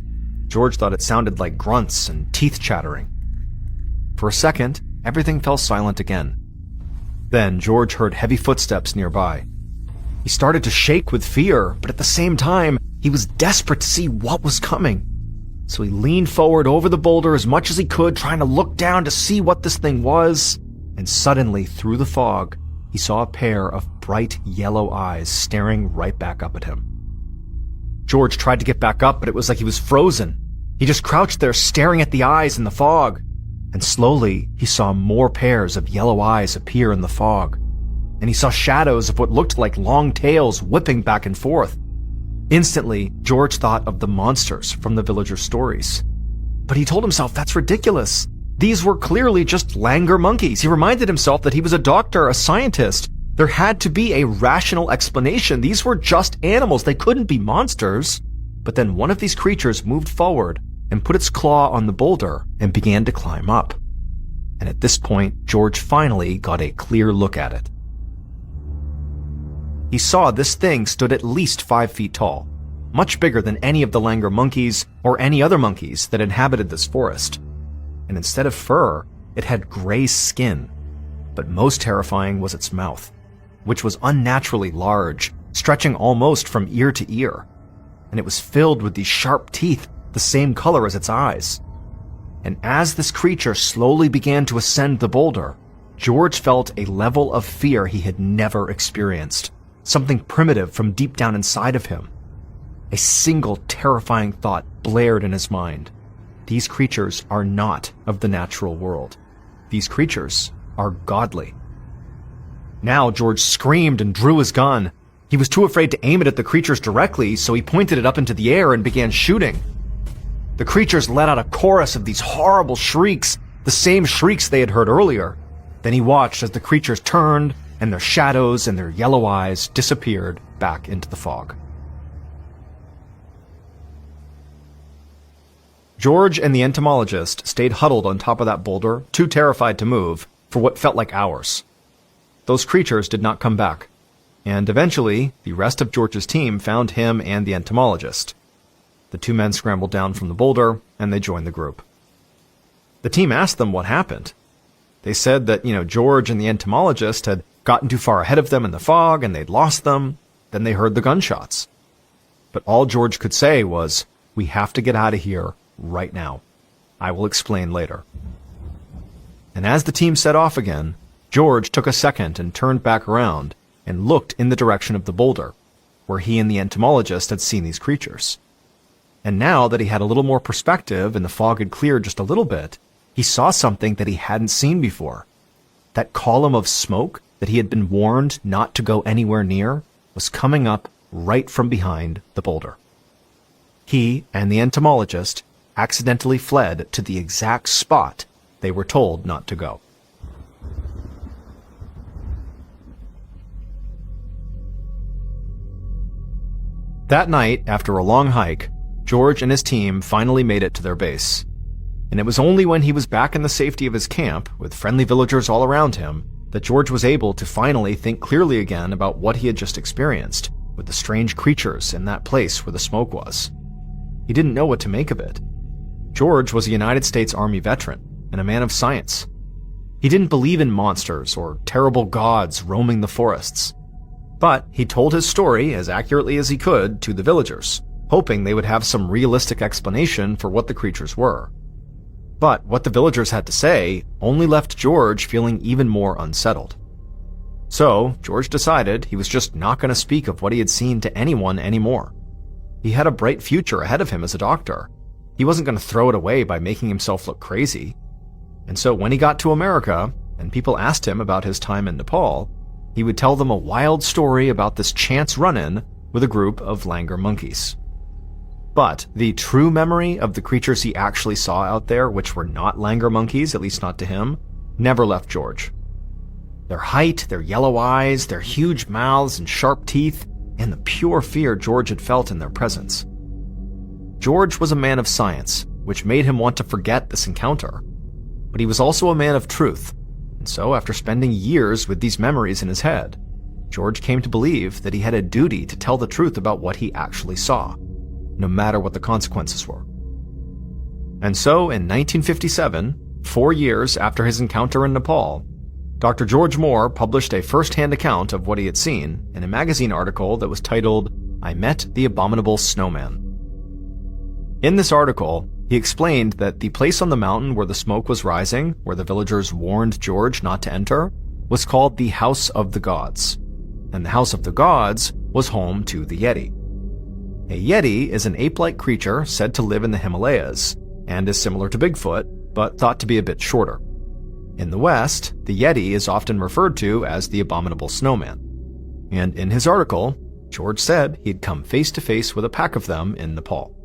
George thought it sounded like grunts and teeth chattering. For a second, everything fell silent again. Then George heard heavy footsteps nearby. He started to shake with fear, but at the same time, he was desperate to see what was coming. So he leaned forward over the boulder as much as he could, trying to look down to see what this thing was. And suddenly, through the fog, he saw a pair of bright yellow eyes staring right back up at him. George tried to get back up, but it was like he was frozen. He just crouched there staring at the eyes in the fog. And slowly, he saw more pairs of yellow eyes appear in the fog. And he saw shadows of what looked like long tails whipping back and forth. Instantly, George thought of the monsters from the villagers' stories. But he told himself that's ridiculous. These were clearly just langur monkeys. He reminded himself that he was a doctor, a scientist. There had to be a rational explanation. These were just animals. They couldn't be monsters. But then one of these creatures moved forward and put its claw on the boulder and began to climb up. And at this point, George finally got a clear look at it. He saw this thing stood at least 5 feet tall, much bigger than any of the langur monkeys or any other monkeys that inhabited this forest. And instead of fur, it had gray skin. But most terrifying was its mouth, which was unnaturally large, stretching almost from ear to ear. And it was filled with these sharp teeth, the same color as its eyes. And as this creature slowly began to ascend the boulder, George felt a level of fear he had never experienced. Something primitive from deep down inside of him. A single terrifying thought blared in his mind. These creatures are not of the natural world. These creatures are godly. Now George screamed and drew his gun. He was too afraid to aim it at the creatures directly, so he pointed it up into the air and began shooting. The creatures let out a chorus of these horrible shrieks, the same shrieks they had heard earlier. Then he watched as the creatures turned, and their shadows and their yellow eyes disappeared back into the fog. George and the entomologist stayed huddled on top of that boulder, too terrified to move, for what felt like hours. Those creatures did not come back, and eventually, the rest of George's team found him and the entomologist. The two men scrambled down from the boulder, and they joined the group. The team asked them what happened. They said that, George and the entomologist had gotten too far ahead of them in the fog, and they'd lost them. Then they heard the gunshots. But all George could say was, "We have to get out of here right now. I will explain later." And as the team set off again, George took a second and turned back around and looked in the direction of the boulder, where he and the entomologist had seen these creatures. And now that he had a little more perspective and the fog had cleared just a little bit, he saw something that he hadn't seen before. That column of smoke that he had been warned not to go anywhere near was coming up right from behind the boulder. He and the entomologist accidentally fled to the exact spot they were told not to go. That night, after a long hike, George and his team finally made it to their base. And it was only when he was back in the safety of his camp, with friendly villagers all around him, that George was able to finally think clearly again about what he had just experienced, with the strange creatures in that place where the smoke was. He didn't know what to make of it. George was a United States Army veteran and a man of science. He didn't believe in monsters or terrible gods roaming the forests. But he told his story as accurately as he could to the villagers, hoping they would have some realistic explanation for what the creatures were. But what the villagers had to say only left George feeling even more unsettled. So, George decided he was just not going to speak of what he had seen to anyone anymore. He had a bright future ahead of him as a doctor. He wasn't going to throw it away by making himself look crazy. And so when he got to America, and people asked him about his time in Nepal, he would tell them a wild story about this chance run-in with a group of langur monkeys. But the true memory of the creatures he actually saw out there, which were not langur monkeys, at least not to him, never left George. Their height, their yellow eyes, their huge mouths and sharp teeth, and the pure fear George had felt in their presence. George was a man of science, which made him want to forget this encounter. But he was also a man of truth, and so after spending years with these memories in his head, George came to believe that he had a duty to tell the truth about what he actually saw, no matter what the consequences were. And so in 1957, 4 years after his encounter in Nepal, Dr. George Moore published a first-hand account of what he had seen in a magazine article that was titled, "I Met the Abominable Snowman." In this article, he explained that the place on the mountain where the smoke was rising, where the villagers warned George not to enter, was called the House of the Gods. And the House of the Gods was home to the Yeti. A Yeti is an ape-like creature said to live in the Himalayas, and is similar to Bigfoot, but thought to be a bit shorter. In the West, the Yeti is often referred to as the Abominable Snowman. And in his article, George said he'd come face to face with a pack of them in Nepal.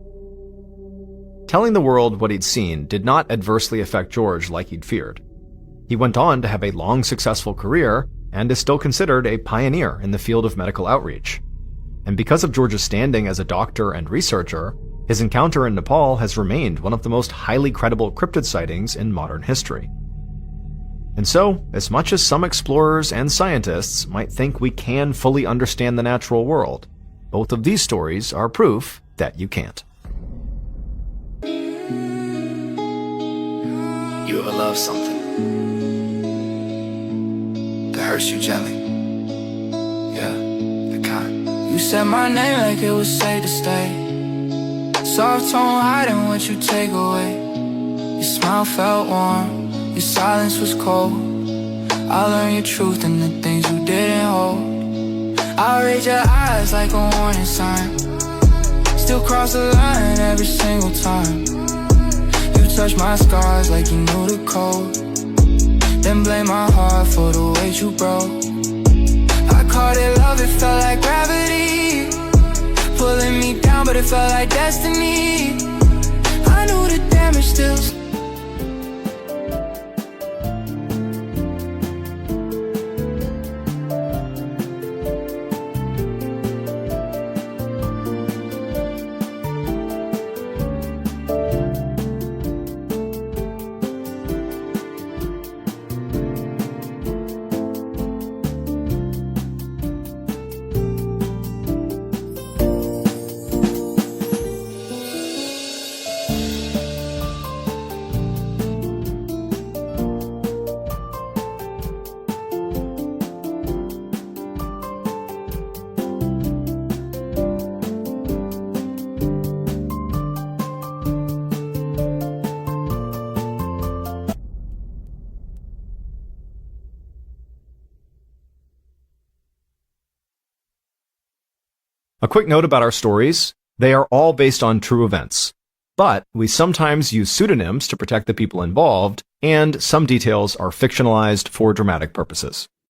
Telling the world what he'd seen did not adversely affect George like he'd feared. He went on to have a long, successful career and is still considered a pioneer in the field of medical outreach. And because of George's standing as a doctor and researcher, his encounter in Nepal has remained one of the most highly credible cryptid sightings in modern history. And so, as much as some explorers and scientists might think we can fully understand the natural world, both of these stories are proof that you can't. You ever love something that hurts you gently? Yeah, the kind. You said my name like it was safe to stay. Soft tone hiding what you take away. Your smile felt warm, your silence was cold. I learned your truth and the things you didn't hold. I'll read your eyes like a warning sign. Still cross the line every single time. Touch my scars like you knew the code. Then blame my heart for the weight you broke. I called it love, it felt like gravity pulling me down, but it felt like destiny. I knew the damage still. A quick note about our stories. They are all based on true events, but we sometimes use pseudonyms to protect the people involved, and some details are fictionalized for dramatic purposes.